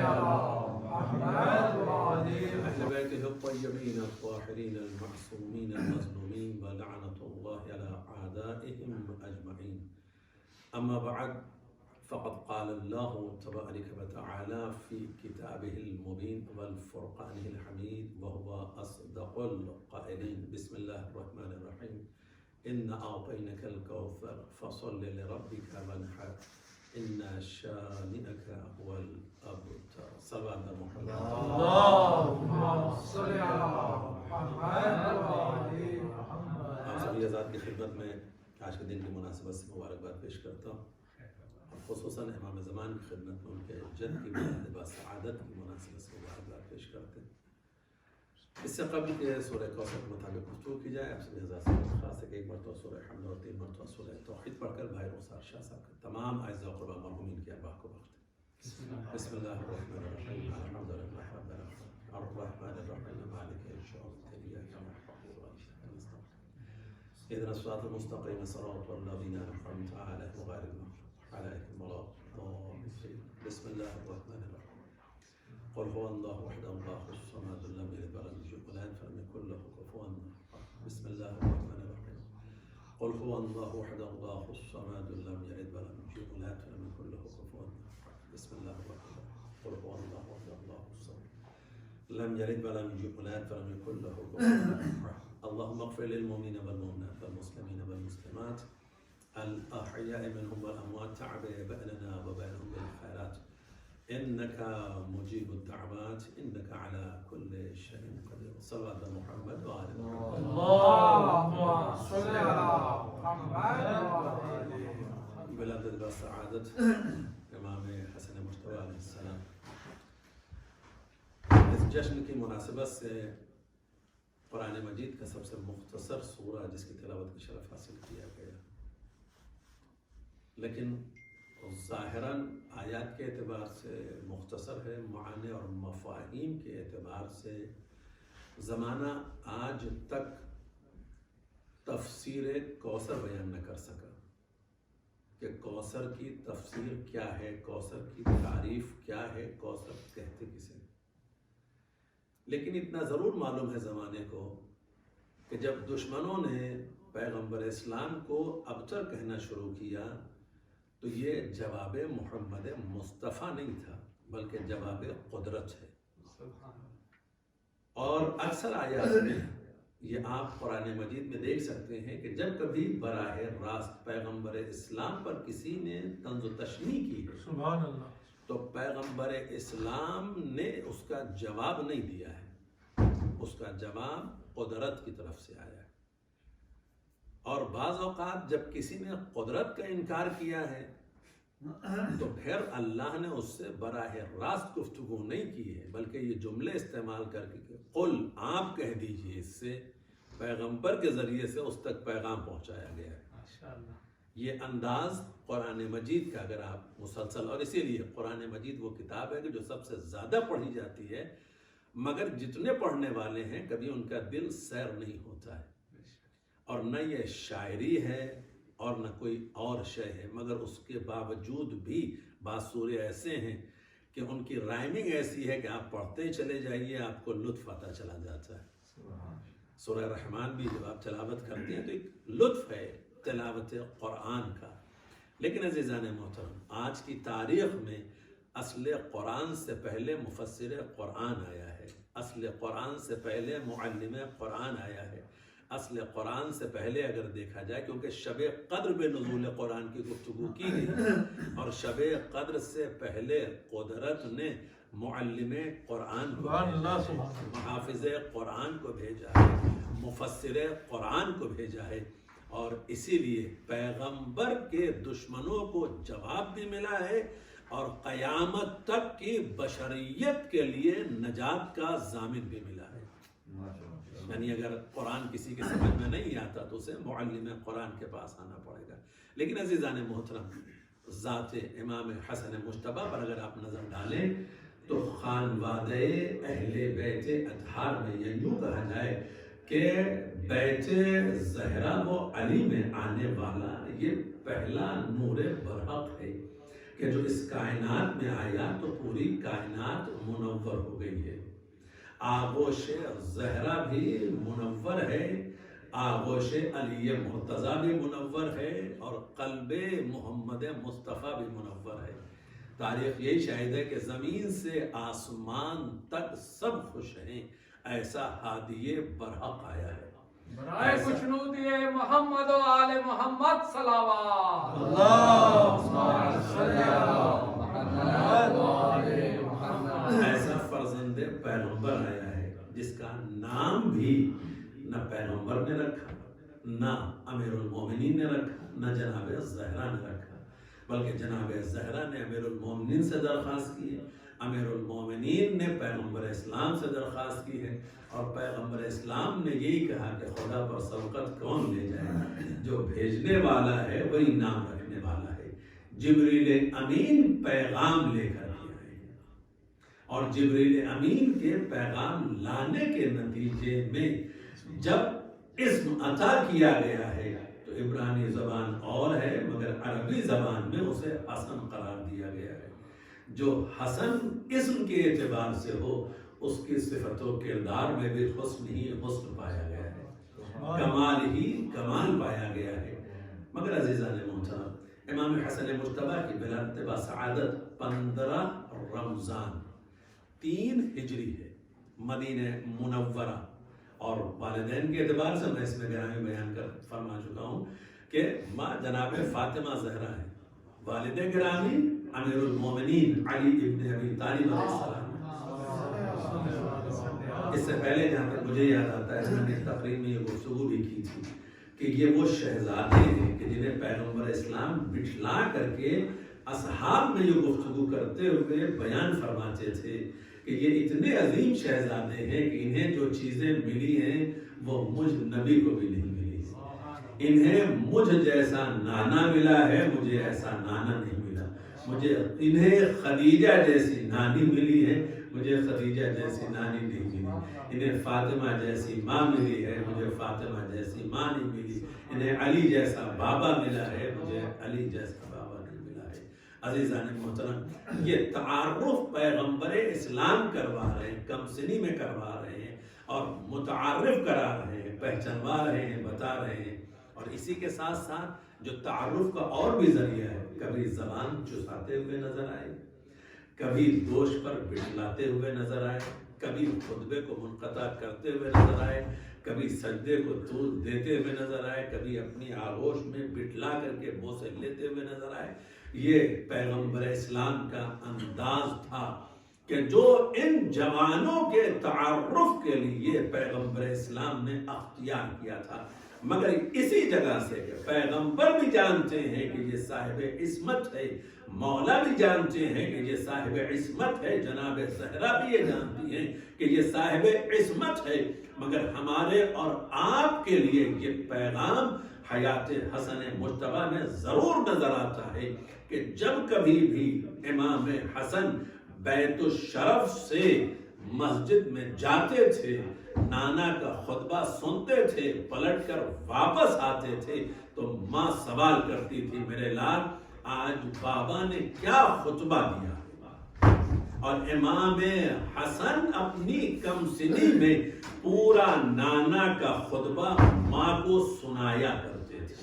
على محمد وآل أهل بيته الطيبين الطاهرين المعصومين المظلومين ولعنة الله على أعدائهم أجمعين. أما بعد، فقد قال الله تبارك وتعالى في كتابه المبين والفرقان الحميد وهو أصدق القائلين. بسم الله الرحمن الرحيم. إن أعطيناك الكوثر فصل لربك وانحر إن شانئك هو الأبتر. صلى على محمد. اللهم صل على محمد وآل محمد. آپ سبھی آزاد کی خدمت میں آج کے دن کی مناسبت سے مبارکباد پیش کرتا ہوں، اور خصوصاً امام زمان کی خدمت میں ان کے جد کی مناسبت سعادت کی مناسبت سے مبارکباد پیش کرتے ہیں۔ اس سے قبل کہ سورہ کوثر کے مطابق گفتگو کی جائے، آپ سبھی حضرات سے درخواست ہے کہ ایک مرتبہ سورہ حمد اور 3 مرتبہ سورہ توحید پڑھ کر بھائی رخسار شاہ صاحب کے تمام اعزاء و اقرباء مرحومین کی ارواح کو بخشیں۔ بسم اللہ الرحمن الرحیم۔ الحمد للہ رب العالمین الرحمن الرحیم مالک یوم الدین ایاک نعبد و ایاک نستعین اهدنا الصراط المستقیم صراط الذین انعمت علیہم غیر المغضوب علیہم ولا الضالین۔ بسم اللہ الرحمن الرحیم۔ قل هو الله وحده الله الصمد لم يلد ولم يولد ولم يكن له كفوا احد۔ بسم الله الرحمن الرحيم۔ قل هو الله وحده الله الصمد لم يلد ولم يولد ولم يكن له كفوا احد۔ بسم الله الرحمن الرحيم۔ قل هو الله وحده الله الصمد لم يلد ولم يولد ولم يكن له كفوا احد۔ اللهم اغفر للمؤمنين والمؤمنات والمسلمين والمسلمات الأحياء منهم والأموات تعبئ بيننا وبينهم بالخيرات إنك مجيب الدعوات إنك على كل شيء قدير۔ صلى على محمد وآل محمد۔ اللهم صل على محمد وآل محمد۔ ولادت بسعادت امام حسن مجتبی علیہ السلام، اس جشن کی مناسبت سے قرآن مجید کا سب سے مختصر سورہ جس کی تلاوت کی شرف حاصل کیا گیا، لیکن ظاہراً آیات کے اعتبار سے مختصر ہے، معنی اور مفاہیم کے اعتبار سے زمانہ آج تک تفسیر کوثر بیان نہ کر سکا کہ کوثر کی تفسیر کیا ہے، کوثر کی تعریف کیا ہے، کوثر کہتے کسے۔ لیکن اتنا ضرور معلوم ہے زمانے کو کہ جب دشمنوں نے پیغمبر اسلام کو ابتر کہنا شروع کیا تو یہ جواب محمد مصطفیٰ نہیں تھا بلکہ جواب قدرت ہے۔ اور اکثر آیات میں یہ آپ قرآن مجید میں دیکھ سکتے ہیں کہ جب کبھی براہ راست پیغمبر اسلام پر کسی نے طنز و تشنیع کی ہے سبحان اللہ تو پیغمبر اسلام نے اس کا جواب نہیں دیا ہے، اس کا جواب قدرت کی طرف سے آیا ہے۔ اور بعض اوقات جب کسی نے قدرت کا انکار کیا ہے تو پھر اللہ نے اس سے براہ راست گفتگو نہیں کی ہے بلکہ یہ جملے استعمال کر کے قل آپ کہہ دیجئے، اس سے پیغمبر کے ذریعے سے اس تک پیغام پہنچایا گیا ہے۔ ماشاءاللہ۔ یہ انداز قرآن مجید کا اگر آپ مسلسل، اور اسی لیے قرآن مجید وہ کتاب ہے کہ جو سب سے زیادہ پڑھی جاتی ہے، مگر جتنے پڑھنے والے ہیں کبھی ان کا دل سیر نہیں ہوتا ہے، اور نہ یہ شاعری ہے اور نہ کوئی اور شے ہے، مگر اس کے باوجود بھی بعض سورے ایسے ہیں کہ ان کی رائمنگ ایسی ہے کہ آپ پڑھتے چلے جائیے آپ کو لطف آتا چلا جاتا ہے۔ سورہ رحمان بھی جب آپ تلاوت کرتے ہیں تو ایک لطف ہے تلاوت قرآن کا۔ لیکن عزیزان محترم، آج کی تاریخ میں اصل قرآن سے پہلے مفسر قرآن آیا ہے، اصل قرآن سے پہلے معلم قرآن آیا ہے، اصل قرآن سے پہلے اگر دیکھا جائے، کیونکہ شب قدر بے نزول قرآن کی گفتگو کی گئی اور شب قدر سے پہلے قدرت نے معلم قرآن کو بھیجا ہے، محافظ قرآن کو بھیجا ہے، مفسر قرآن کو بھیجا ہے، اور اسی لیے پیغمبر کے دشمنوں کو جواب بھی ملا ہے اور قیامت تک کی بشریت کے لیے نجات کا ضامن بھی ملا ہے۔ یعنی اگر قرآن کسی کے سمجھ میں نہیں آتا تو اسے معلم قرآن کے پاس آنا پڑے گا۔ لیکن عزیزان محترم، ذات امام حسن مجتبی پر اگر آپ نظر ڈالیں تو خانوادہ اہل بیت اطہار میں یہ یوں کہا جائے کہ بیت زہرا و علی میں آنے والا یہ پہلا نور برحق ہے، کہ جو اس کائنات میں آیا تو پوری کائنات منور ہو گئی ہے. آغوش زہرا بھی منور ہے، آغوش علی مرتضیٰ بھی منور ہے، اور قلب محمد مصطفیٰ بھی منور ہے. تاریخ یہی شاہد ہے کہ زمین سے آسمان تک سب خوش ہیں، ایسا ہادی برحق آیا ہے. برائے خوشنودی محمد و آل محمد صلوات. اللہم صلی علی محمد و آل محمد. ایسا فرزند پیغمبر آیا ہے جس کا نام بھی نہ پیغمبر نے رکھا، نہ امیر المومنین نے رکھا، نہ جناب زہرا نے رکھا، بلکہ جناب زہرا نے امیر المومنین سے درخواست کی ہے، امیر المومنین نے پیغمبر اسلام سے درخواست کی ہے، اور پیغمبر اسلام نے یہی کہا کہ خدا پر سبقت کون لے جائے، جو بھیجنے والا ہے وہی نام رکھنے والا ہے. جبریل امین پیغام لے کر کے آئے ہیں، اور جبریل امین کے پیغام لانے کے نتیجے میں جب اسم عطا کیا گیا ہے تو عبرانی زبان اور ہے مگر عربی زبان میں اسے حسن قرار دیا گیا ہے. جو حسن اسم کے اعتبار سے ہو اس کی صفت و کردار میں بھی حسن ہی حسن پایا گیا ہے، کمال ہی کمال پایا گیا ہے. مگر عزیزان محترم، امام حسن مجتبیٰ کی بلاتبہ سعادت 15 رمضان 3 ہجری ہے، مدینہ منورہ. اور والدین کے اعتبار سے میں اس میں گرامی بیان کر فرما چکا ہوں کہ ماں جناب فاطمہ زہرا ہے، والد گرامی امیر المومنین علی ابن ابی طالب علیہ السلام. اس سے پہلے جہاں تک مجھے یاد آتا ہے میں نے تقریب میں یہ گفتگو بھی کی تھی کہ یہ وہ شہزادے ہیں کہ جنہیں پیغمبر اسلام بٹھلا کر کے اصحاب میں یہ گفتگو کرتے ہوئے بیان فرماتے تھے کہ یہ اتنے عظیم شہزادے ہیں کہ انہیں جو چیزیں ملی ہیں وہ مجھ نبی کو بھی نہیں ملی. انہیں مجھ جیسا نانا ملا ہے، مجھے ایسا نانا نہیں ملا. مجھے انہیں خدیجہ جیسی نانی ملی ہے، مجھے خدیجہ جیسی نانی نہیں ملی. انہیں فاطمہ جیسی ماں ملی ہے، مجھے فاطمہ جیسی ماں نہیں ملی. انہیں علی جیسا بابا ملا ہے، مجھے علی جیسا بابا نہیں ملا ہے. عزیزان محترم، یہ تعارف پیغمبر اسلام کروا رہے ہیں، کم سنی میں کروا رہے ہیں اور متعارف کرا رہے ہیں، پہچانوا رہے ہیں، بتا رہے ہیں. اور اسی کے ساتھ ساتھ جو تعارف کا اور بھی ذریعہ ہے، کبھی زبان چساتے ہوئے نظر آئے، کبھی دوش پر بٹھلاتے ہوئے نظر آئے، کبھی خطبے کو منقطع کرتے ہوئے نظر آئے، کبھی سجدے کو طول دیتے ہوئے نظر آئے، کبھی اپنی آغوش میں بٹھلا کر کے بوسے لیتے ہوئے نظر آئے. یہ پیغمبر اسلام کا انداز تھا کہ جو ان جوانوں کے تعارف کے لیے پیغمبر اسلام نے اختیار کیا تھا. مگر اسی جگہ سے کہ پیغمبر بھی جانتے ہیں کہ یہ صاحب عصمت ہے، مولا بھی جانتے ہیں کہ یہ صاحب عصمت ہے، جناب زہرا بھی یہ جانتی ہیں کہ یہ صاحب عصمت ہے، مگر ہمارے اور آپ کے لیے یہ پیغام حیات حسن مجتبیٰ میں ضرور نظر آتا ہے کہ جب کبھی بھی امام حسن بیت الشرف سے مسجد میں جاتے تھے، نانا کا خطبہ سنتے تھے، پلٹ کر واپس آتے تھے تو ماں سوال کرتی تھی، میرے لال آج بابا نے کیا خطبہ دیا؟ اور امام حسن اپنی کم سنی میں پورا نانا کا خطبہ ماں کو سنایا کرتے تھے.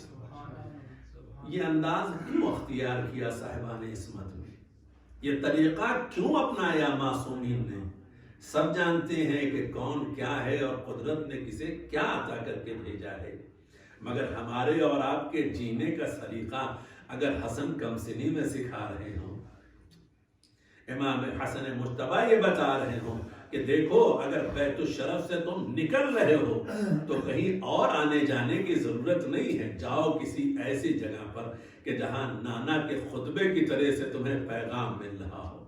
یہ انداز کیوں اختیار کیا صاحبان عصمت میں؟ یہ طریقہ کیوں اپنایا معصومین نے؟ سب جانتے ہیں کہ کون کیا ہے اور قدرت نے کسے کیا عطا کر کے بھیجا ہے، مگر ہمارے اور آپ کے جینے کا سلیقہ اگر حسن کم سنی میں سکھا رہے ہوں، امام حسن مجتبیٰ یہ بتا رہے ہوں کہ دیکھو اگر بیت الشرف سے تم نکل رہے ہو تو کہیں اور آنے جانے کی ضرورت نہیں ہے، جاؤ کسی ایسی جگہ پر کہ جہاں نانا کے خطبے کی طرح سے تمہیں پیغام مل رہا ہو،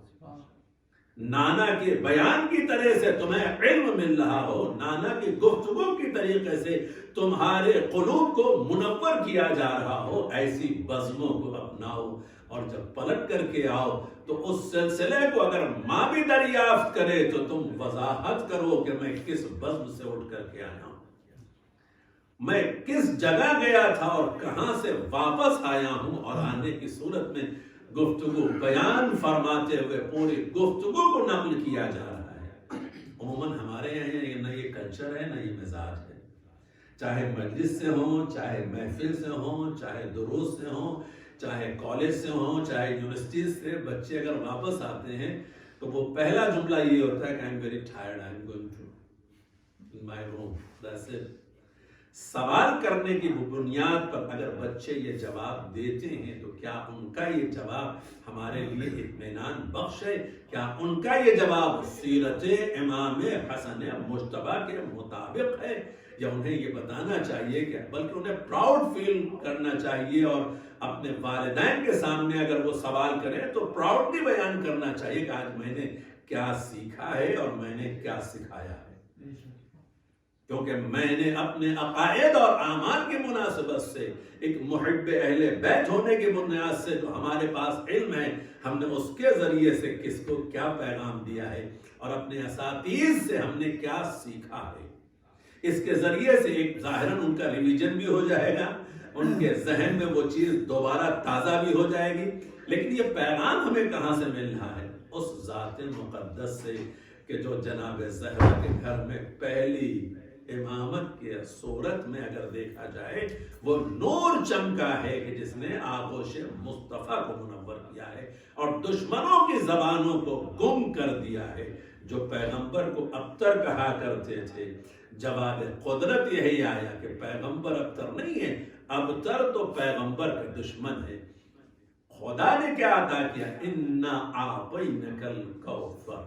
نانا کے بیان کی طرح سے تمہیں علم مل رہا ہو، نانا کی گفتگو کی طریقے سے تمہارے قلوب کو منور کیا جا رہا ہو، ایسی بزموں کو اپناؤ. اور جب پلٹ کر کے آؤ تو اس سلسلے کو اگر ماں بھی دریافت کرے تو تم وضاحت کرو کہ میں کس بزم سے اٹھ کر کے آیا ہوں، میں کس جگہ گیا تھا اور کہاں سے واپس آیا ہوں، اور آنے کی صورت میں گفتگو بیان فرماتے ہوئے پوری گفتگو کو نقل کیا جا رہا ہے۔ عموماً ہمارے یہاں نہ یہ کلچر ہے نہ یہ مزاج ہے، چاہے مجلس سے ہوں، چاہے محفل سے ہوں، چاہے دروس سے ہوں، چاہے کالج سے ہوں، چاہے یونیورسٹیز سے بچے اگر واپس آتے ہیں تو وہ پہلا جملہ یہ ہوتا ہے کہ I'm very tired, I'm going to my room. That's it. سوال کرنے کی بنیاد پر اگر بچے یہ جواب دیتے ہیں تو کیا ان کا یہ جواب ہمارے لیے اطمینان بخش ہے؟ کیا ان کا یہ جواب سیرت امام حسن مجتبیٰ کے مطابق ہے؟ یا انہیں یہ بتانا چاہیے کہ بلکہ انہیں پراؤڈ فیل کرنا چاہیے، اور اپنے والدین کے سامنے اگر وہ سوال کریں تو پراؤڈلی بیان کرنا چاہیے کہ آج میں نے کیا سیکھا ہے اور میں نے کیا سکھایا ہے، کیونکہ میں نے اپنے عقائد اور اعمال کی مناسبت سے، ایک محب اہل بیت ہونے کی بنیاد سے جو ہمارے پاس علم ہے، ہم نے اس کے ذریعے سے کس کو کیا پیغام دیا ہے اور اپنے اساتذہ سے ہم نے کیا سیکھا ہے۔ اس کے ذریعے سے ایک ظاہراً ان کا ریویژن بھی ہو جائے گا، ان کے ذہن میں وہ چیز دوبارہ تازہ بھی ہو جائے گی۔ لیکن یہ پیغام ہمیں کہاں سے مل رہا ہے؟ اس ذات مقدس سے کہ جو جناب زہرا کے گھر میں پہلی امامت کے صورت میں اگر دیکھا جائے وہ نور چمکا ہے کہ جس نے آغوش مصطفیٰ کو منور کیا ہے اور دشمنوں کی زبانوں کو گم کر دیا ہے۔ جو پیغمبر کو ابتر کہا کرتے تھے، جواب قدرت یہی آیا کہ پیغمبر ابتر نہیں ہے، ابتر تو پیغمبر کا دشمن ہے۔ خدا نے کیا عطا کیا؟ اِنَّا أَعْطَيْنَكَ الْكَوْثَرَ،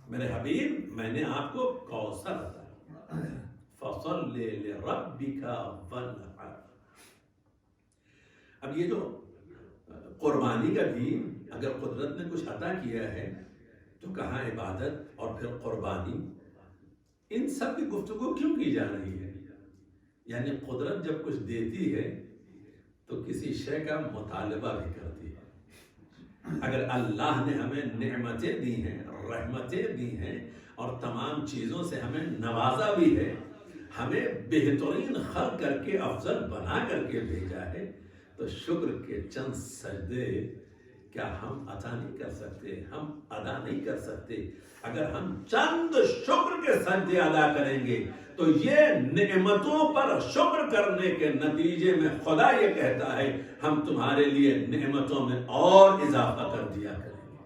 میرے حبیب میں نے آپ کو کوثر عطا کیا، فَصَلِّ لِرَبِّكَ وَانْحَرْ۔ اب یہ جو قربانی کا دین اگر قدرت نے کچھ عطا کیا ہے تو کہاں عبادت اور پھر قربانی، ان سب کی گفتگو کیوں کی جا رہی ہے؟ یعنی قدرت جب کچھ دیتی ہے تو کسی شے کا مطالبہ بھی کرتی ہے۔ اگر اللہ نے ہمیں نعمتیں دی ہیں، رحمتیں دی ہیں اور تمام چیزوں سے ہمیں نوازا بھی ہے، ہمیں بہترین خلق کر کے افضل بنا کر کے بھیجا ہے، تو شکر کے چند سجدے کیا ہم عطا نہیں کر سکتے؟ ہم ادا نہیں کر سکتے؟ اگر ہم چند شکر کے سجدے ادا کریں گے تو یہ نعمتوں پر شکر کرنے کے نتیجے میں خدا یہ کہتا ہے ہم تمہارے لیے نعمتوں میں اور اضافہ کر دیا کریں گے،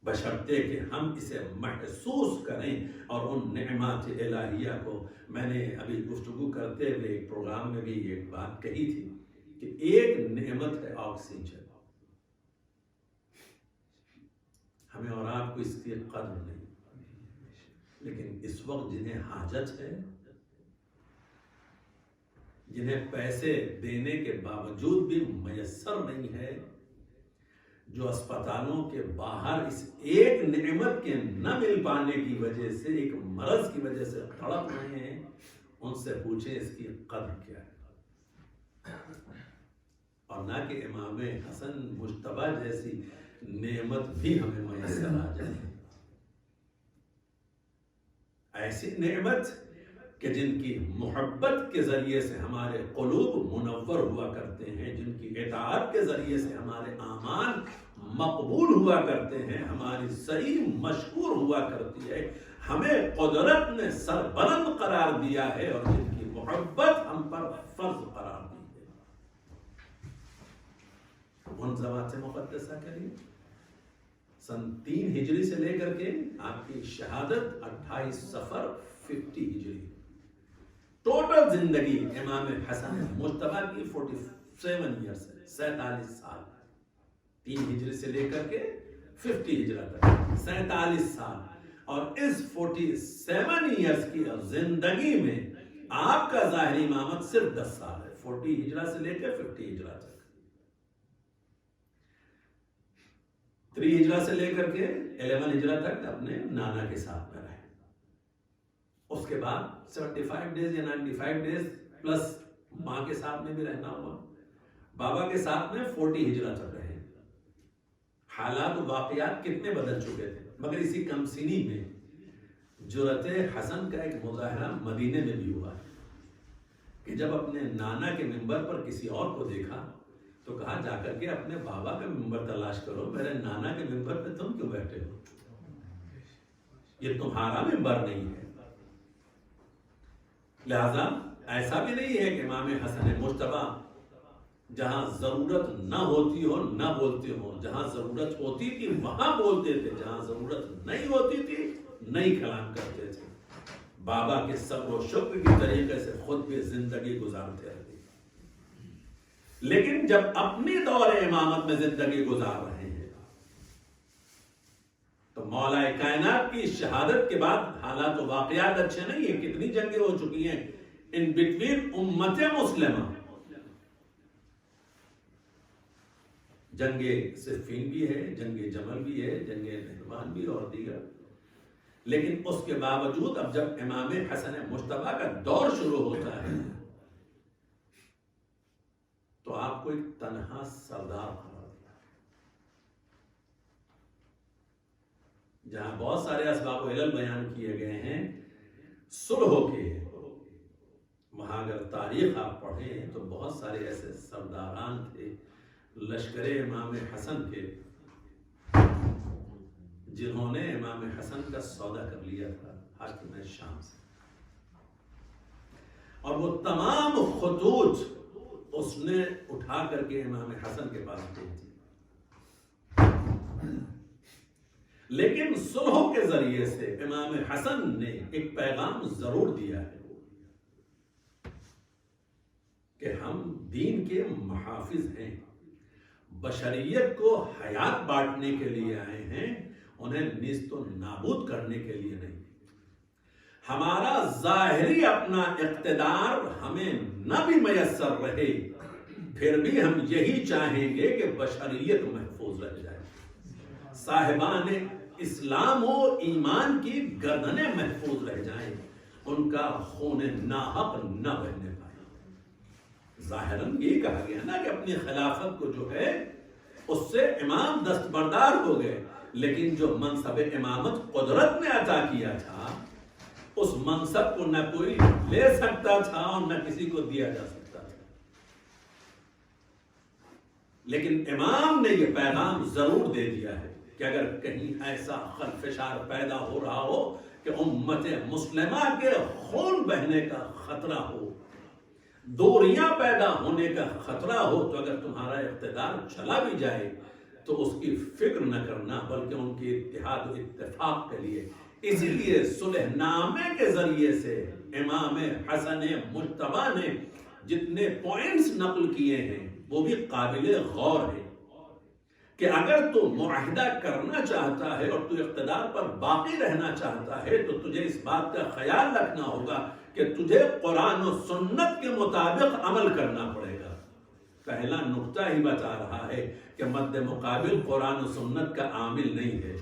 بشرطے کہ ہم اسے محسوس کریں۔ اور ان نعمات الہیہ کو میں نے ابھی گفتگو کرتے ہوئے ایک پروگرام میں بھی ایک بات کہی تھی کہ ایک نعمت ہے آکسیجن، ہمیں اور آپ کو اس کی قدر نہیں، لیکن اس وقت جنہیں حاجت ہے، جنہیں پیسے دینے کے باوجود بھی میسر نہیں ہے، جو اسپتالوں کے باہر اس ایک نعمت کے نہ مل پانے کی وجہ سے، ایک مرض کی وجہ سے تڑپ رہے ہیں، ان سے پوچھیں اس کی قدر کیا ہے۔ اور نہ کہ امام حسن مجتبیٰ جیسی نعمت بھی ہمیں میسر آ جائے، ایسی نعمت کہ جن کی محبت کے ذریعے سے ہمارے قلوب منور ہوا کرتے ہیں، جن کی اطاعت کے ذریعے سے ہمارے اعمال مقبول ہوا کرتے ہیں، ہماری صحیح مشکور ہوا کرتی ہے، ہمیں قدرت نے سربلند قرار دیا ہے اور جن کی محبت ہم پر فرض قرار دی ہے۔ ان ذوات مقدسہ کے لیے سن 3 ہجری سے لے کر کے آپ کی شہادت 28 صفر 50 ہجری، ٹوٹل زندگی امام حسن مجتبیٰ کی 47 ایئرس ہے، 47 سال، 3 ہجری سے لے کر کے 50 ہجرت تک 47 سال، اور اس 47 ایئرس کی زندگی میں آپ کا ظاہری امامت صرف 10 سال ہے، 40 ہجرہ سے لے کے 50 ہجرہ تک، 3 ہجرہ سے لے کر کے 11 ہجرہ تک اپنے نانا کے ساتھ میں رہے، اس کے بعد 75 ڈیز یا 95 ڈیز پلس ماں کے ساتھ میں بھی رہنا ہوا، بابا کے ساتھ میں 40 ہجرہ تک رہے۔ حالات و واقعات کتنے بدل چکے تھے، مگر اسی کم سنی میں جرأت حسن کا ایک مظاہرہ مدینے میں بھی ہوا کہ جب اپنے نانا کے منبر پر کسی اور کو دیکھا تو کہا جا کر کے اپنے بابا کا ممبر تلاش کرو، میرے نانا کے ممبر پہ تم کیوں بیٹھے ہو؟ یہ تمہارا ممبر نہیں ہے۔ لہذا ایسا بھی نہیں ہے کہ امام حسن مجتبی جہاں ضرورت نہ ہوتی ہو نہ بولتے ہو، جہاں ضرورت ہوتی تھی وہاں بولتے تھے، جہاں ضرورت نہیں ہوتی تھی نہیں کلام کرتے تھے۔ بابا کے صبر و شکر کی طریقے سے خود بھی زندگی گزارتے رہے، لیکن جب اپنی دور امامت میں زندگی گزار رہے ہیں تو مولا کائنات کی شہادت کے بعد حالات و واقعات اچھے نہیں ہیں۔ کتنی جنگیں ہو چکی ہیں ان بٹوین امت مسلمہ، جنگ صفین بھی ہے، جنگ جمل بھی ہے، جنگ نہروان بھی اور دیگر، لیکن اس کے باوجود اب جب امام حسن مجتبی کا دور شروع ہوتا ہے تو آپ کو ایک تنہا سردار قرار دیا، جہاں بہت سارے اسباب و علل بیان کیے گئے ہیں صلح کے، وہاں اگر تاریخ آپ پڑھیں تو بہت سارے ایسے سرداران تھے لشکر امام حسن کے جنہوں نے امام حسن کا سودا کر لیا تھا حاکم شام سے، اور وہ تمام خطوط اس نے اٹھا کر کے امام حسن کے پاس دے دی، لیکن صلح کے ذریعے سے امام حسن نے ایک پیغام ضرور دیا ہے کہ ہم دین کے محافظ ہیں، بشریت کو حیات بانٹنے کے لیے آئے ہیں، انہیں نیست و نابود کرنے کے لیے نہیں۔ ہمارا ظاہری اپنا اقتدار ہمیں نہ بھی میسر رہے پھر بھی ہم یہی چاہیں گے کہ بشریت محفوظ رہ جائے، صاحبان اسلام و ایمان کی گردنیں محفوظ رہ جائیں، ان کا خون ناحق نہ بہنے پائے۔ ظاہراً یہ کہا گیا نا کہ اپنی خلافت کو جو ہے اس سے امام دستبردار ہو گئے، لیکن جو منصب امامت قدرت نے عطا کیا تھا اس منصب کو نہ کوئی لے سکتا تھا اور نہ کسی کو دیا جا سکتا تھا، لیکن امام نے یہ پیغام ضرور دے دیا ہے کہ اگر کہیں ایسا خلفشار پیدا ہو رہا ہو کہ امت مسلمہ کے خون بہنے کا خطرہ ہو، دوریاں پیدا ہونے کا خطرہ ہو، تو اگر تمہارا اقتدار چلا بھی جائے تو اس کی فکر نہ کرنا بلکہ ان کے اتحاد و اتفاق کے لیے۔ اسی لیے صلح نامے کے ذریعے سے امام حسن مجتبی نے جتنے پوائنٹس نقل کیے ہیں وہ بھی قابل غور ہے کہ اگر تو معاہدہ کرنا چاہتا ہے اور تو اقتدار پر باقی رہنا چاہتا ہے تو تجھے اس بات کا خیال رکھنا ہوگا کہ تجھے قرآن و سنت کے مطابق عمل کرنا پڑے گا۔ پہلا نقطہ ہی بتا رہا ہے کہ مد مقابل قرآن و سنت کا عامل نہیں ہے،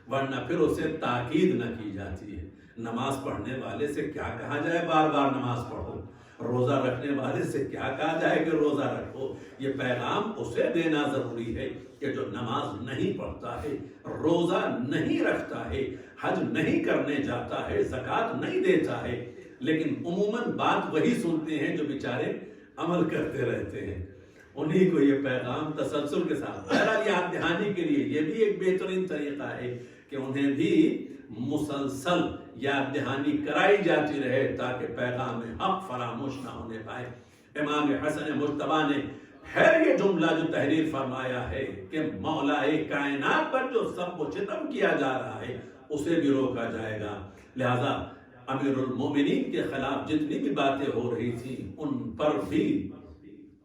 ورنہ پھر اسے تاکید نہ کی جاتی ہے۔ نماز پڑھنے والے سے کیا کہا جائے بار بار نماز پڑھو، روزہ رکھنے والے سے کیا کہا جائے کہ روزہ رکھو۔ یہ پیغام اسے دینا ضروری ہے کہ جو نماز نہیں پڑھتا ہے، روزہ نہیں رکھتا ہے، حج نہیں کرنے جاتا ہے، زکوٰۃ نہیں دیتا ہے، لیکن عموماً بات وہی سنتے ہیں جو بیچارے عمل کرتے رہتے ہیں، انہی کو یہ پیغام تسلسل کے ساتھ بہرحال یاد دہانی کے لیے یہ بھی ایک بہترین طریقہ ہے کہ انہیں بھی مسلسل یاد دہانی کرائی جاتی رہے تاکہ پیغام حق فراموش نہ ہونے پائے۔ امام حسن مجتبی نے پھر یہ جملہ جو تحریر فرمایا ہے کہ مولا کائنات پر جو سب و ستم کیا جا رہا ہے اسے بھی روکا جائے گا، لہذا امیر المومنین کے خلاف جتنی بھی باتیں ہو رہی تھیں ان پر بھی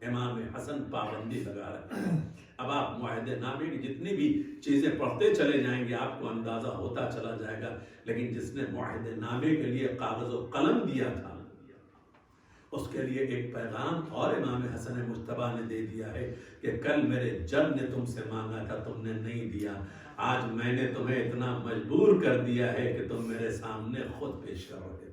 امام حسن پابندی لگا رہے ہیں۔ اب آپ معاہدے نامے کی جتنی بھی چیزیں پڑھتے چلے جائیں گے آپ کو اندازہ ہوتا چلا جائے گا، لیکن جس نے معاہدے نامے کے لیے کاغذ و قلم دیا تھا اس کے لیے ایک پیغام اور امام حسن مجتبی نے دے دیا ہے کہ کل میرے جد نے تم سے مانگا تھا تم نے نہیں دیا، آج میں نے تمہیں اتنا مجبور کر دیا ہے کہ تم میرے سامنے خود پیش کرو گے،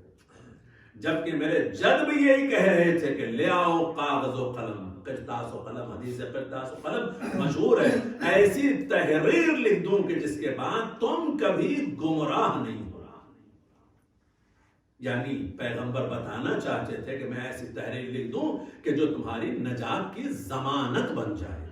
جبکہ میرے جد بھی یہی کہہ رہے تھے کہ لے آؤ کاغذ و قلم، قرطاس و قلم، حدیث قرطاس و قلم مشہور ہے، ایسی تحریر لکھ دوں کہ جس کے بعد تم کبھی گمراہ نہیں ہو۔ یعنی پیغمبر بتانا چاہتے تھے کہ میں ایسی تحریر لکھ دوں کہ جو تمہاری نجات کی ضمانت بن جائے،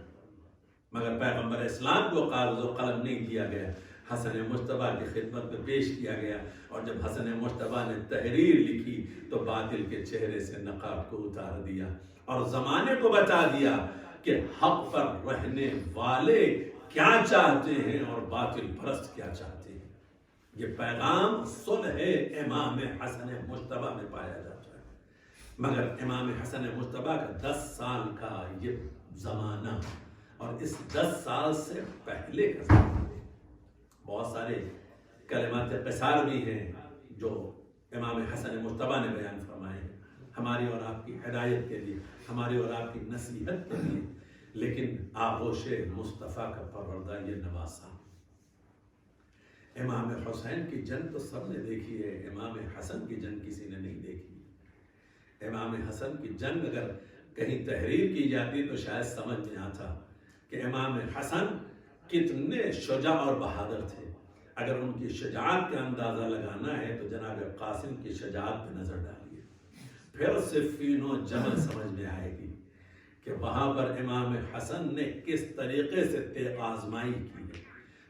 مگر پیغمبر اسلام کو کاغذ و قلم نہیں دیا گیا، حسن مجتبیٰ کی خدمت میں پیش کیا گیا، اور جب حسن مجتبیٰ نے تحریر لکھی تو باطل کے چہرے سے نقاب کو اتار دیا اور زمانے کو بتا دیا کہ حق پر رہنے والے کیا چاہتے ہیں اور باطل پرست کیا چاہتے ہیں۔ یہ پیغام صلح امام حسن مجتبیٰ میں پایا جاتا ہے، مگر امام حسن مجتبیٰ کا 10 سال کا یہ زمانہ اور اس 10 سال سے پہلے کا زمانہ، بہت سارے کلمات قصار بھی ہیں جو امام حسن مجتبیٰ نے بیان فرمائے ہیں ہماری اور آپ کی ہدایت کے لیے، ہماری اور آپ کی نصیحت کے لیے، لیکن آغوش مصطفیٰ کا پروردہ یہ نواسا۔ امام حسین کی جنگ تو سب نے دیکھی ہے، امام حسن کی جنگ کسی نے نہیں دیکھی۔ امام حسن کی جنگ اگر کہیں تحریر کی جاتی تو شاید سمجھ میں آتا کہ امام حسن کتنے شجاع اور بہادر تھے۔ اگر ان کی شجاعت کا اندازہ لگانا ہے تو جناب قاسم کی شجاعت پہ نظر ڈالیے، پھر صفین و جمل سمجھ میں آئے گی کہ وہاں پر امام حسن نے کس طریقے سے آزمائی کی ہے۔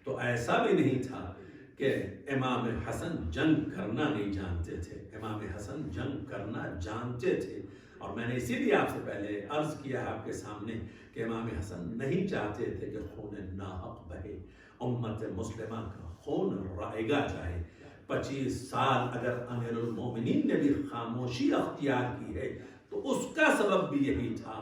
تو ایسا بھی نہیں تھا کہ امام حسن جنگ کرنا نہیں جانتے تھے، امام حسن جنگ کرنا جانتے تھے۔ اور میں نے اسی لیے آپ سے پہلے عرض کیا آپ کے سامنے کہ امام حسن نہیں چاہتے تھے کہ خون ناحق بہے، امت مسلمہ کا خون رائگا جائے۔ 25 سال اگر امیر المومنین نے بھی خاموشی اختیار کی ہے تو اس کا سبب بھی یہی تھا،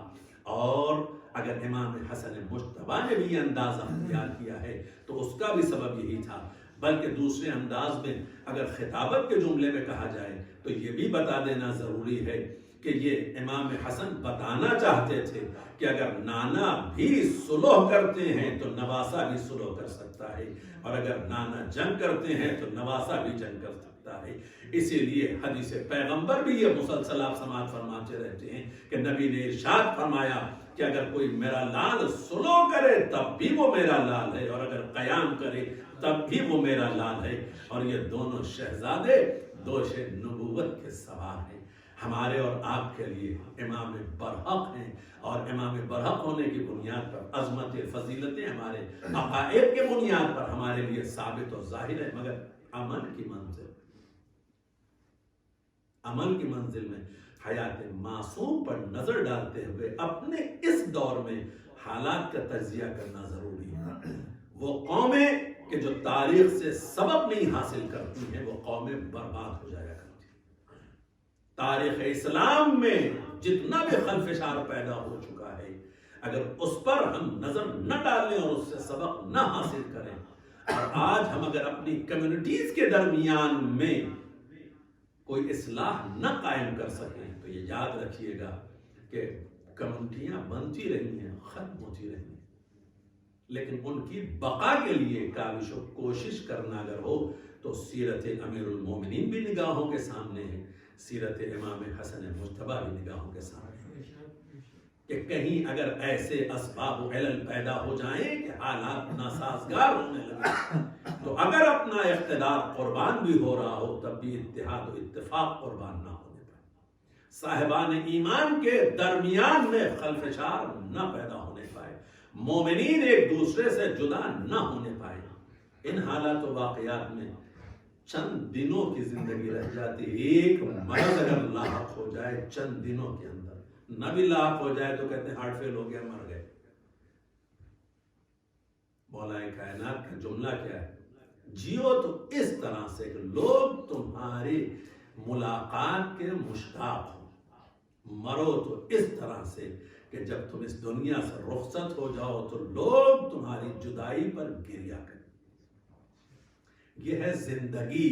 اور اگر امام حسن مجتبیٰ نے بھی یہ انداز اختیار کیا ہے تو اس کا بھی سبب یہی تھا۔ بلکہ دوسرے انداز میں اگر خطابت کے جملے میں کہا جائے تو یہ بھی بتا دینا ضروری ہے کہ یہ امام حسن بتانا چاہتے تھے کہ اگر نانا بھی صلح کرتے ہیں تو نواسا بھی صلح کر سکتا ہے، اور اگر نانا جنگ کرتے ہیں تو نواسا بھی جنگ کر سکتا ہے۔ اسی لیے حدیث پیغمبر بھی یہ مسلسل آپ سماعت فرماتے رہتے ہیں کہ نبی نے ارشاد فرمایا کہ اگر کوئی میرا لال صلح کرے تب بھی وہ میرا لال ہے، اور اگر قیام کرے تب بھی وہ میرا لال ہے۔ اور یہ دونوں شہزادے دوش نبوت کے سوار ہیں، ہمارے اور آپ کے لیے امام برحق ہیں، اور امام برحق ہونے کی بنیاد پر عظمت فضیلتیں ہمارے عقائد کے بنیاد پر ہمارے لیے ثابت و ظاہر ہے۔ مگر عمل کی منزل میں حیات معصوم پر نظر ڈالتے ہوئے اپنے اس دور میں حالات کا تجزیہ کرنا ضروری ہے۔ وہ قومیں کہ جو تاریخ سے سبق نہیں حاصل کرتی ہیں وہ قومیں برباد ہو جایا کرتی ہیں۔ تاریخ اسلام میں جتنا بھی خلفشار پیدا ہو چکا ہے، اگر اس پر ہم نظر نہ ڈالیں اور اس سے سبق نہ حاصل کریں، اور آج ہم اگر اپنی کمیونٹیز کے درمیان میں کوئی اصلاح نہ قائم کر سکیں تو یہ یاد رکھیے گا کہ کمیونٹیاں بنتی رہی ہیں، ختم ہوتی رہی ہیں، لیکن ان کی بقا کے لیے کاوش و کوشش کرنا اگر ہو تو سیرت امیر المومنین بھی نگاہوں کے سامنے ہے، سیرت امام حسن مجتبیٰ بھی نگاہوں کے سامنے ہے، کہ کہیں اگر ایسے اسباب و علل پیدا ہو جائیں کہ حالات ناسازگار ہونے لگے تو اگر اپنا اقتدار قربان بھی ہو رہا ہو تب بھی اتحاد و اتفاق قربان نہ ہونے پائے، صاحبان ایمان کے درمیان میں خلفشار نہ پیدا ہونے پائے، مومنین ایک دوسرے سے جدا نہ ہونے پائے۔ ان حالات و واقعات میں چند دنوں کی زندگی رہ جاتی، ایک مرض اگر لاحق ہو جائے چند دنوں کے اندر، نہ بھی لاحق ہو جائے تو کہتے ہیں ہارٹ فیل ہو گیا، مر گئے۔ مولا کائنات کا جملہ کیا ہے؟ جیو تو اس طرح سے کہ لوگ تمہاری ملاقات کے مشتاق ہو، مرو تو اس طرح سے کہ جب تم اس دنیا سے رخصت ہو جاؤ تو لوگ تمہاری جدائی پر گریہ کریں۔ یہ ہے زندگی،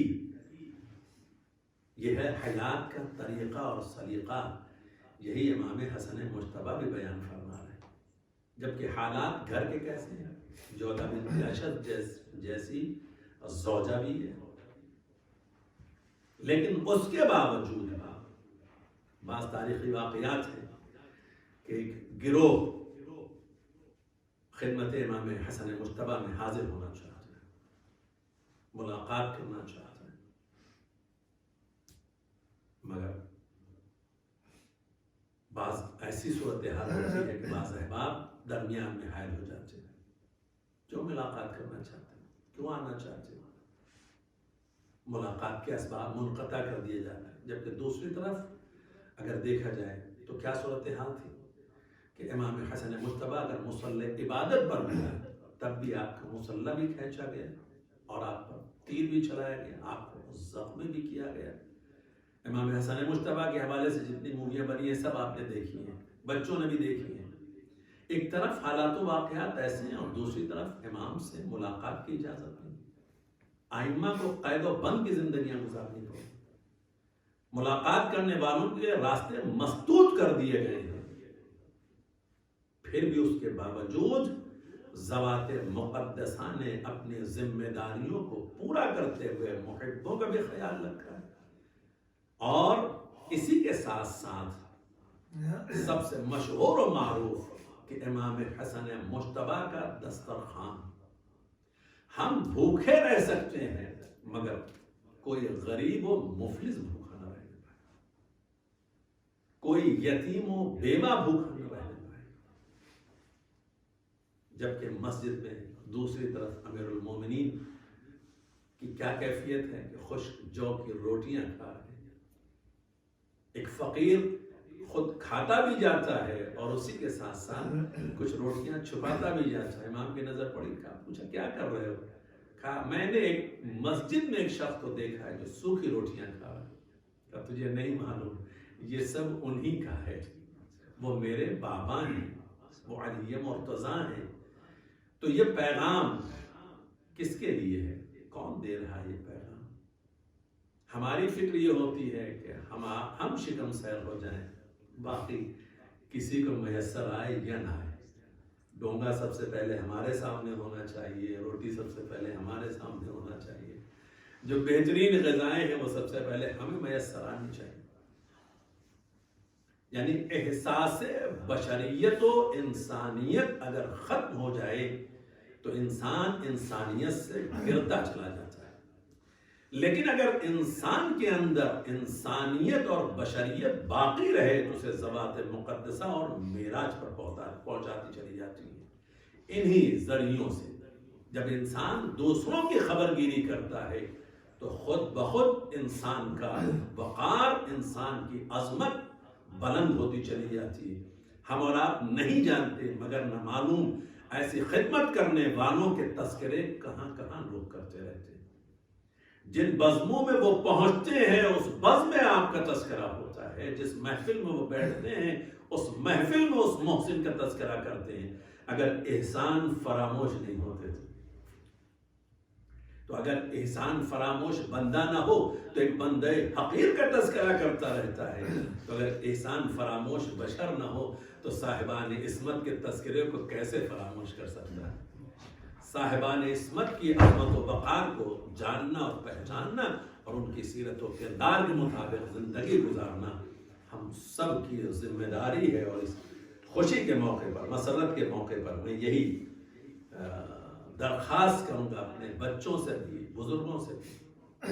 یہ ہے حیات کا طریقہ اور سلیقہ۔ یہی امام حسن مجتبیٰ بھی بیان فرما رہے ہیں، جبکہ حالات گھر کے کیسے ہیں؟ جودہ بنت اشد جیسی زوجہ بھی ہے، لیکن اس کے باوجود بعض تاریخی واقعات ہیں کہ ایک گروہ خدمت امام حسن مجتبیٰ میں حاضر ہونا چاہتا ہے، ملاقات کرنا چاہتا ہے، مگر بعض ایسی صورتحال ہوتی ہے کہ بعض احباب درمیان میں حائل ہو جاتے ہیں، کیوں ملاقات کرنا چاہتے ہیں، کیوں آنا چاہتے ہیں، ملاقات کے اسباب منقطع کر دیے جاتے ہیں۔ جبکہ دوسری طرف اگر دیکھا جائے تو کیا صورتحال تھی کہ امام حسن مجتبیٰ اگر مصلی عبادت پر ملا تب بھی آپ کا مصلی بھی کھینچا گیا اور آپ پر تیر بھی چلایا گیا، آپ کو زخمی بھی کیا گیا۔ امام حسن مجتبیٰ کے حوالے سے جتنی موویاں بنی ہیں سب آپ نے دیکھی ہیں، بچوں نے بھی دیکھی ہیں۔ ایک طرف حالات و واقعات ایسے ہیں اور دوسری طرف امام سے ملاقات کی اجازت نہیں۔ ائمہ کو قید و بند کی زندگیاں گزارنی پڑی، ملاقات کرنے والوں کے راستے مسدود کر دیے گئے ہیں، پھر بھی اس کے باوجود ذوات مقدسہ نے اپنی ذمہ داریوں کو پورا کرتے ہوئے محبوں کا بھی خیال رکھا ہے۔ اور اسی کے ساتھ ساتھ سب سے مشہور و معروف کہ امام حسن مجتبیٰ کا دسترخوان، ہم بھوکے رہ سکتے ہیں مگر کوئی غریب و مفلس بھوکا نہ رہنے پائے، کوئی یتیم و بیوہ بھوکا نہ رہنے پائے۔ جبکہ مسجد میں دوسری طرف امیر المومنین کی کیا کیفیت ہے کہ خشک جو کی روٹیاں کھا رہے ہیں، ایک فقیر خود کھاتا بھی جاتا ہے اور اسی کے ساتھ ساتھ کچھ روٹیاں چھپاتا بھی جاتا ہے۔ امام کی نظر پڑی، کہا پوچھا کیا کر رہے ہو؟ کہا میں نے ایک مسجد میں ایک شخص کو دیکھا ہے جو سوکھی روٹیاں کھا رہا ہے۔ کہا تجھے نہیں معلوم یہ سب انہی کا ہے، وہ میرے بابا ہیں، وہ علی مرتضیٰ ہیں۔ تو یہ پیغام کس کے لیے ہے؟ کون دے رہا ہے یہ پیغام؟ ہماری فکر یہ ہوتی ہے کہ ہم شکم سیر ہو جائیں، باقی کسی کو میسر آئے یا نہ آئے، ڈونگا سب سے پہلے ہمارے سامنے ہونا چاہیے، روٹی سب سے پہلے ہمارے سامنے ہونا چاہیے، جو بہترین غذائیں ہیں وہ سب سے پہلے ہمیں میسر آنی چاہیے۔ یعنی احساس بشریت و انسانیت اگر ختم ہو جائے تو انسان انسانیت سے گرتا چلا جاتا ہے، لیکن اگر انسان کے اندر انسانیت اور بشریت باقی رہے تو اسے ذوات مقدسہ اور معراج پر پہنچاتی چلی جاتی ہے۔ انہی ذریعوں سے جب انسان دوسروں کی خبر گیری کرتا ہے تو خود بخود انسان کا وقار، انسان کی عظمت بلند ہوتی چلی جاتی ہے۔ ہم اور آپ نہیں جانتے مگر نہ معلوم ایسی خدمت کرنے والوں کے تذکرے کہاں کہاں لوگ کرتے رہتے ہیں۔ جن بزموں میں وہ پہنچتے ہیں اس بزم میں آپ کا تذکرہ ہوتا ہے، جس محفل میں وہ بیٹھتے ہیں اس محفل میں اس محسن کا تذکرہ کرتے ہیں۔ اگر احسان فراموش نہیں ہوتے تو اگر احسان فراموش بندہ نہ ہو تو ایک بندہ حقیر کا تذکرہ کرتا رہتا ہے، تو اگر احسان فراموش بشر نہ ہو تو صاحبان عصمت کے تذکرے کو کیسے فراموش کر سکتا ہے؟ صاحبان عصمت کی عظمت و وقار کو جاننا اور پہچاننا اور ان کی سیرت و کردار کے مطابق زندگی گزارنا ہم سب کی ذمہ داری ہے۔ اور اس خوشی کے موقع پر، مسرت کے موقع پر میں یہی درخواست کروں گا اپنے بچوں سے بھی، بزرگوں سے بھی،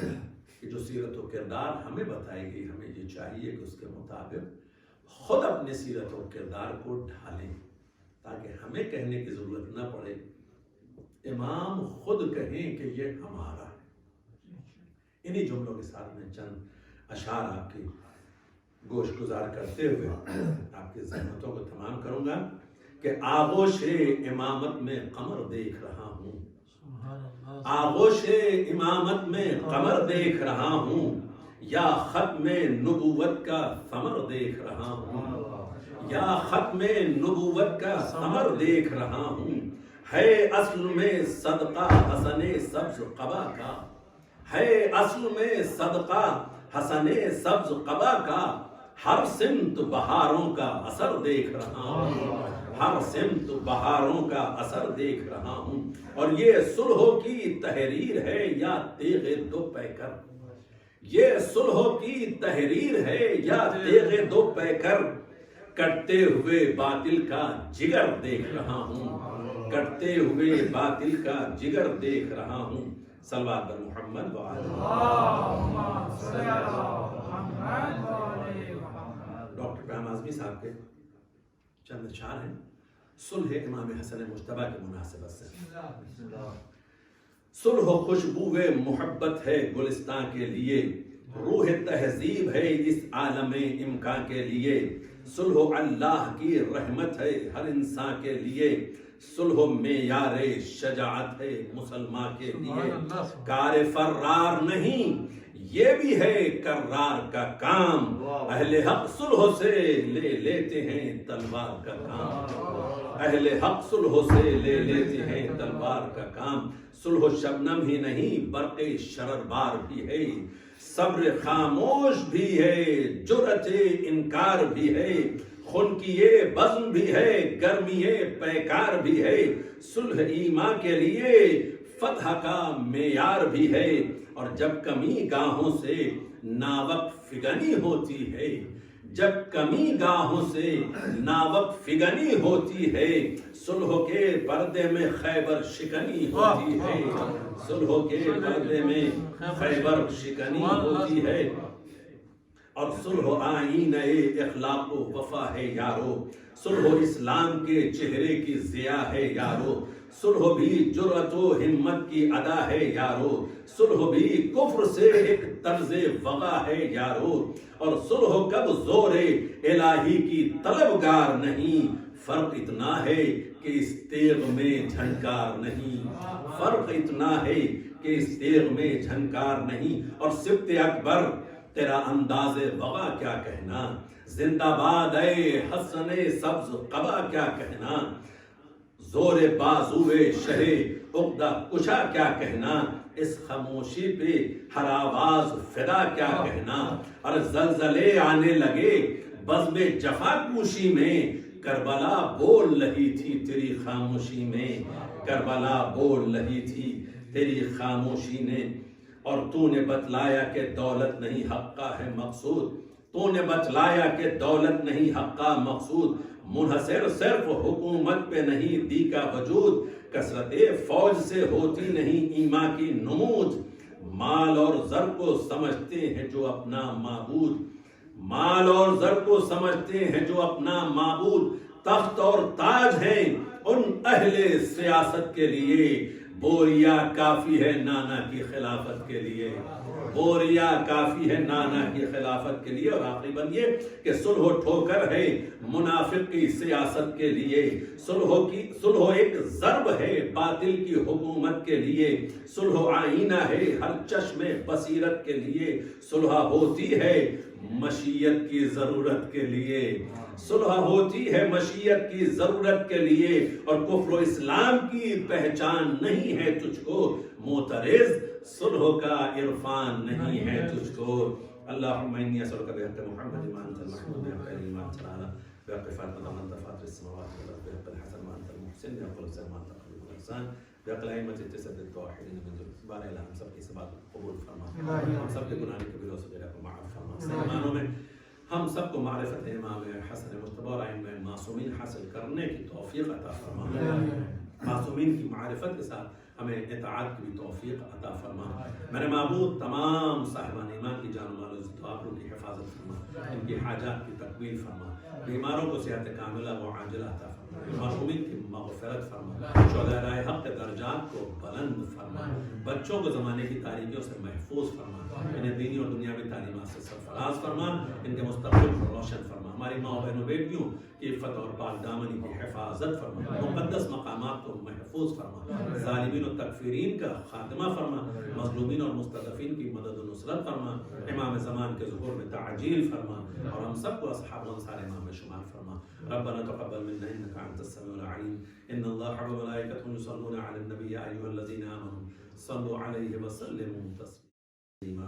کہ جو سیرت و کردار ہمیں بتائی گئی ہمیں یہ چاہیے کہ اس کے مطابق خود اپنے سیرت و کردار کو ڈھالیں تاکہ ہمیں کہنے کی ضرورت نہ پڑے، امام خود کہیں کہ یہ ہمارا ہے۔ انہی جملوں کے ساتھ میں چند اشعار آپ کی گوش گزار کرتے ہوئے آپ کی زحمتوں کو تمام کروں گا کہ آغوش امامت میں قمر دیکھ رہا ہوں، آغوش امامت میں قمر دیکھ رہا ہوں، یا ختم نبوت کا ثمر دیکھ رہا ہوں، یا ختم نبوت کا ثمر دیکھ رہا ہوں، ہے اصل میں صدقہ حسن سبز قبا کا، ہے اصل میں صدقہ حسن سبز قبا کا، ہر سمت بہاروں کا اثر دیکھ رہا ہوں، ہر سمت بہاروں کا اثر دیکھ رہا ہوں، اور یہ صلح کی تحریر ہے یا تیغ دو پیکر، یہ صلح کی تحریر ہے یا تیغ دو پیکر، کٹتے ہوئے باطل کا جگر دیکھ رہا ہوں، کٹتے ہوئے باطل کا جگر دیکھ رہا ہوں، صلوات بر محمد و آل اللهم صل علی محمد و آل محمد. ڈاکٹر ابراہیم اعظمی صاحب کے چند اشعار ہیں صلح امام حسن مجتبیٰ کی مناسبت سے. صلح و خوشبو محبت ہے گلستان کے لیے، روح تہذیب ہے اس عالم امکان کے لیے، صلح و اللہ کی رحمت ہے ہر انسان کے لیے، صلح و معیار شجاعت ہے مسلمان کے لیے، کار فرار نہیں یہ بھی ہے کرار کا کام، اہل حق صلح سے لے لیتے ہیں تلوار کا کام، اہل حق صلح سے لے لیتے ہیں تلوار کا کام، صلح و شبنم ہی نہیں برق شرر بار بھی ہے، صبر خاموش بھی ہے، جرأت انکار بھی ہے، خنکیے بزم بھی ہے، گرمیے پیکار بھی ہے، صلح ایمان کے لیے فتح کا معیار بھی ہے، اور جب کمی گاہوں سے ناوک فگنی ہوتی ہے، جب کمی گاہوں سے ناوک فگنی ہوتی ہے، صلح کے پردے میں خیبر شکنی ہوتی ہے، صلح کے پردے میں خیبر شکنی ہوتی ہے، اور صلح آئین اخلاق و وفا ہے یارو، صلح اسلام کے چہرے کی ضیاء ہے یارو، صلح بھی جرأت و ہمت کی ادا ہے یارو، صلح بھی کفر سے ایک طرز وغا ہے یارو، اور صلح کب زور الہی کی طلبگار نہیں، فرق اتنا ہے کہ اس تیغ میں جھنکار نہیں، فرق اتنا ہے کہ اس تیغ میں جھنکار نہیں، اور سبط اکبر تیرا انداز وغا کیا کہنا، زندہ باد اے حسن سبز قبا کیا کہنا، زور بازوے شہ عقدہ کشا کیا کہنا، اس خاموشی پہ ہر آواز فدا کیا کہنا، اور زلزلے آنے لگے بزم جفا کوشی میں، کربلا بول رہی تھی تیری خاموشی میں، کربلا بول رہی تھی تیری خاموشی نے، اور تو نے بتلایا کہ دولت نہیں حق کا ہے مقصود، تو نے بتلایا کہ دولت نہیں حق کا مقصود، منحصر صرف حکومت پہ نہیں دی کا وجود، کثرت فوج سے ہوتی نہیں ایمان کی نمود، مال اور زر کو سمجھتے ہیں جو اپنا معبود، مال اور زر کو سمجھتے ہیں جو اپنا معبود، تخت اور تاج ہیں ان اہل سیاست کے لیے، بوریا کافی ہے نانا کی خلافت کے لیے، بوریا کافی ہے نانا کی خلافت کے لیے، اور آخری بند یہ کہ صلح ٹھوکر ہے منافق کی سیاست کے لیے، صلح ایک ضرب ہے باطل کی حکومت کے لیے، صلح آئینہ ہے ہر چشم بصیرت کے لیے، صلح ہوتی ہے مشیت کی ضرورت کے لیے، صلح ہوتی ہے مشیت کی ضرورت کے لیے، اور کفر و اسلام کی پہچان نہیں ہے تجھ کو معترض، صلح کا عرفان نہیں ہے تجھ کو. اللہم انی اسألک بحق محمد ما انت المحمود بحق علی ما انت العلا بحق فاطمہ ما انت فاطر السماوات والارض بحق الحسن ما انت المحسن بحق الحسن ما انت الخليق الاحسان بحق الائمة التسعة التوحیدین من ذریۃ بارے اللہ ہم سب کی اس بات کو قبول فرما، ہم سب کے گناہ کبیرہ و صغیرہ کو معاف فرما. مسلمانوں میں ہم سب کو معرفت امام حسن مجتبیٰ اور ائمہ معصومین حاصل کرنے کی توفیق عطا فرما، معصومین کی معرفت کے ساتھ ہمیں اطاعت کی بھی توفیق عطا فرما. میرے معبود تمام صاحبان ایمان کی جان و مال و عزت و آبرو کی حفاظت فرما، ان کی حاجات کی تکمیل فرما، بیماروں کو صحت کاملہ و عاجلہ عطا فرما، مرحومین کی مغفرت فرما، شہدائے حق کے درجات کو بلند فرما، بچوں کو زمانے کی تاریکیوں سے محفوظ فرما، انہیں دینی اور دنیاوی تعلیمات سے سرفراز فرما، ان کے مستقبل کو روشن فرما، ہماری ماں و بہنوں بیٹیوں کی عفت اور پاک دامنی کی حفاظت فرما، مقدس مقامات کو محفوظ فرما، ظالمین و تکفیرین کا خاتمہ فرما، مظلومین اور مستضعفین کی مدد و نصرت فرما، امام زمان کے ظہور میں تعجیل فرما، اور ہم سب کو اصحاب انصار امام میں شمار فرما. ربنا تقبل منا انك انت السميع العليم ان الله وملائكته يصلون على النبي يا ايها الذين امنوا صلوا عليه وسلموا تسليما.